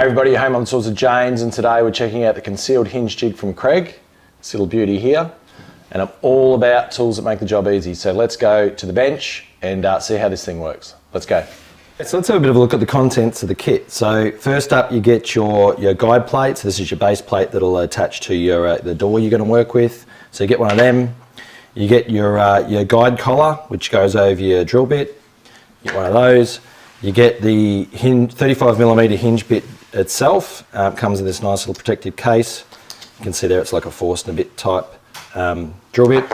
Hey everybody, home on the tools of James, and today we're checking out the concealed hinge jig from Kreg. This little beauty here, and I'm all about tools that make the job easy. So let's go to the bench and see how this thing works. Let's go. So let's have a bit of a look at the contents of the kit. So first up, you get your guide plate. So this is your base plate that'll attach to your the door you're going to work with. So you get one of them. You get your guide collar, which goes over your drill bit. You get one of those. You get the 35mm hinge bit itself. Comes in this nice little protective case. You can see there it's like a Forstner bit type drill bit.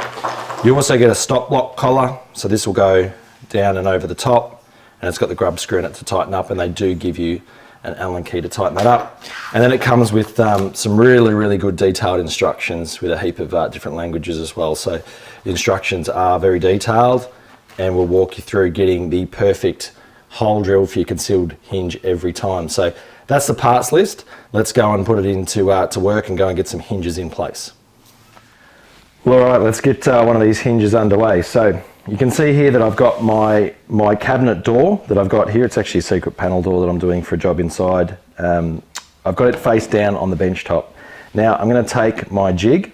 You also get a stop block collar, so this will go down and over the top, and it's got the grub screw in it to tighten up, and they do give you an Allen key to tighten that up. And then it comes with some really good detailed instructions with a heap of different languages as well. So the instructions are very detailed, and we'll walk you through getting the perfect hole drill for your concealed hinge every time. So that's the parts list. Let's go and put it into to work and go and get some hinges in place. Well, all right, let's get one of these hinges underway. So you can see here that I've got my cabinet door that I've got here. It's actually a secret panel door that I'm doing for a job inside. I've got it face down on the bench top. Now I'm going to take my jig.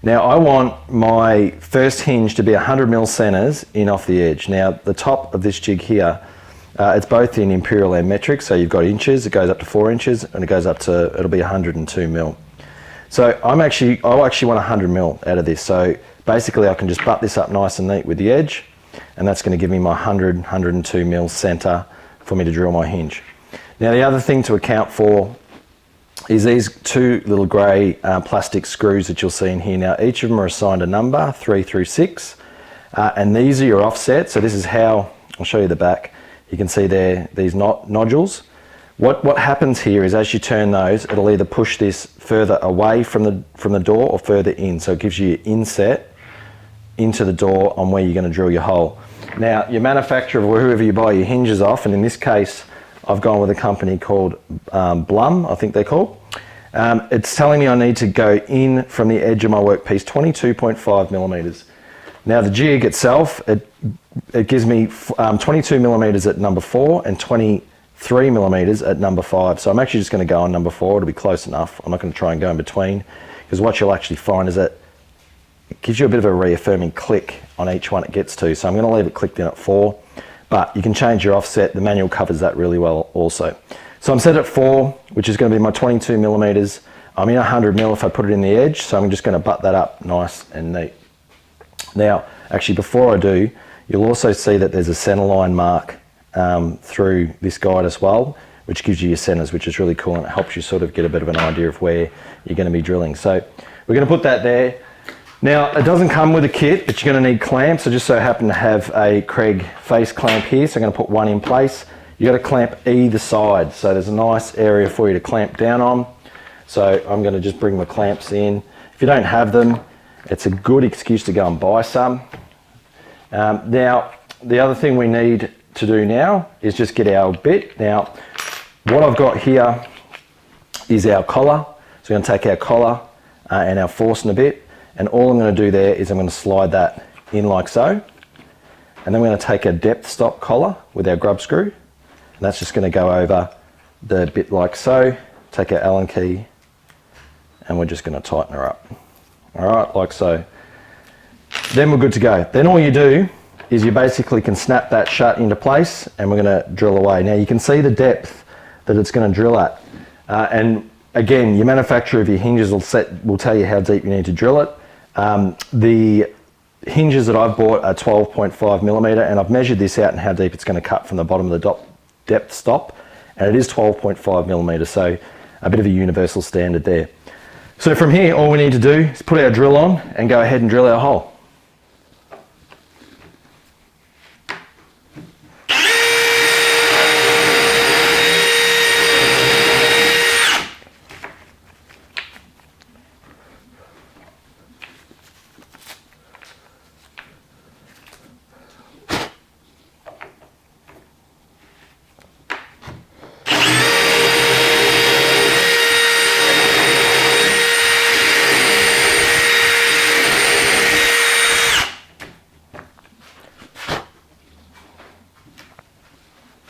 Now I want my first hinge to be 100mm centers in off the edge. Now the top of this jig here, it's both in imperial and metric, so you've got inches, it goes up to 4 inches, and it goes up to, it'll be 102mm. So I actually want 100mm out of this, so basically I can just butt this up nice and neat with the edge, and that's going to give me my 102mm center for me to drill my hinge. Now the other thing to account for is these two little grey plastic screws that you'll see in here. Now each of them are assigned a number, 3 through 6, and these are your offsets. So this is how, I'll show you the back. You can see there these nodules. What happens here is as you turn those, it'll either push this further away from the door or further in. So it gives you your inset into the door on where you're going to drill your hole. Now your manufacturer or whoever you buy your hinges off, and in this case I've gone with a company called Blum, I think they're called. It's telling me I need to go in from the edge of my workpiece 22.5mm. Now the jig itself, it gives me 22mm at number 4 and 23mm at number 5. So I'm actually just going to go on number 4. It'll be close enough. I'm not going to try and go in between, because what you'll actually find is that it gives you a bit of a reaffirming click on each one it gets to. So I'm going to leave it clicked in at 4, but you can change your offset. The manual covers that really well also. So I'm set at 4, which is going to be my 22mm. I'm in 100mm if I put it in the edge, so I'm just going to butt that up nice and neat. Now, actually before I do, you'll also see that there's a center line mark through this guide as well, which gives you your centers, which is really cool, and it helps you sort of get a bit of an idea of where you're going to be drilling. So we're going to put that there. Now, it doesn't come with a kit, but you're going to need clamps. I just so happen to have a Kreg face clamp here, so I'm going to put one in place. You've got to clamp either side, so there's a nice area for you to clamp down on. So I'm going to just bring my clamps in. If you don't have them, it's a good excuse to go and buy some. Now, the other thing we need to do now is just get our bit. Now, what I've got here is our collar. So we're going to take our collar and our Forstner bit, and all I'm going to do there is I'm going to slide that in like so. And then we're going to take a depth stop collar with our grub screw, and that's just going to go over the bit like so. Take our Allen key, and we're just going to tighten her up. All right, like so. Then we're good to go. Then all you do is you basically can snap that shut into place, and we're going to drill away. Now you can see the depth that it's going to drill at. And again, your manufacturer of your hinges will tell you how deep you need to drill it. The hinges that I've bought are 12.5mm, and I've measured this out and how deep it's going to cut from the bottom of the depth stop, and it is 12.5mm, so a bit of a universal standard there. So from here, all we need to do is put our drill on and go ahead and drill our hole.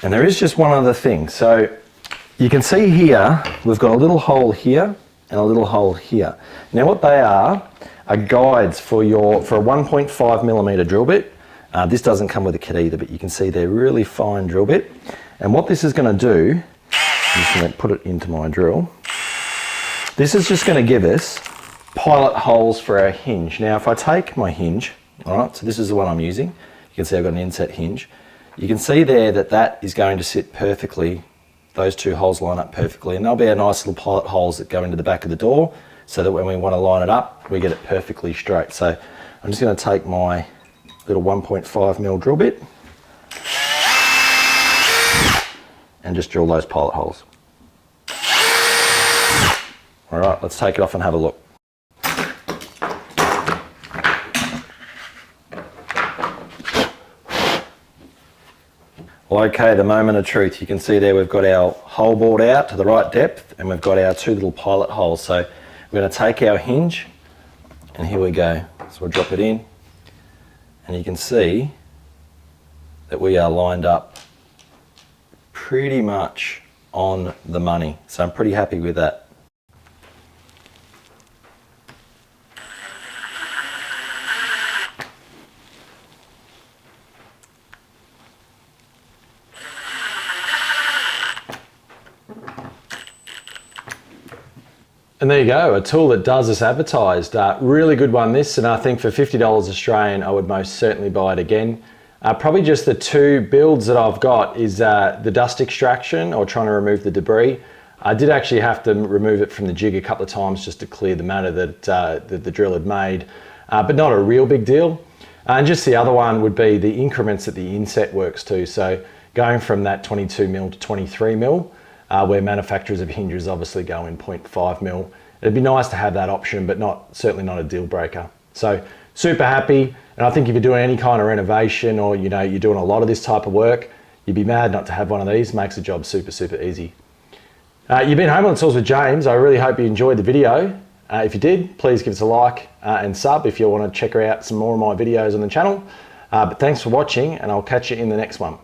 And there is just one other thing. So You can see here, we've got a little hole here and a little hole here. Now what they are guides for a 1.5 millimeter drill bit. This doesn't come with a kit either, but you can see they're really fine drill bit. And what this is going to do, I'm just going to put it into my drill. This is just going to give us pilot holes for our hinge. Now if I take my hinge, all right, so this is the one I'm using. You can see I've got an inset hinge. You can see there that that is going to sit perfectly. Those two holes line up perfectly, and they'll be our nice little pilot holes that go into the back of the door, so that when we want to line it up, we get it perfectly straight. So I'm just going to take my little 1.5 mil drill bit and just drill those pilot holes. All right, let's take it off and have a look. Well, okay, the moment of truth. You can see there we've got our hole bored out to the right depth, and we've got our two little pilot holes. So we're going to take our hinge, and here we go. So we'll drop it in, and you can see that we are lined up pretty much on the money. So I'm pretty happy with that. And there you go, a tool that does as advertised. Really good one this, and I think for $50 Australian, I would most certainly buy it again. Probably just the two builds that I've got is the dust extraction, or trying to remove the debris. I did actually have to remove it from the jig a couple of times just to clear the matter that the drill had made, but not a real big deal. And just the other one would be the increments that the inset works to. So going from that 22 mil to 23 mil, where manufacturers of hinges obviously go in 0.5 mil. It'd be nice to have that option, but certainly not a deal breaker. So super happy, and I think if you're doing any kind of renovation, or you're doing a lot of this type of work, you'd be mad not to have one of these. Makes the job super, super easy. You've been Home on the Tools with James. I really hope you enjoyed the video. If you did, please give us a like and sub if you want to check out some more of my videos on the channel. But thanks for watching, and I'll catch you in the next one.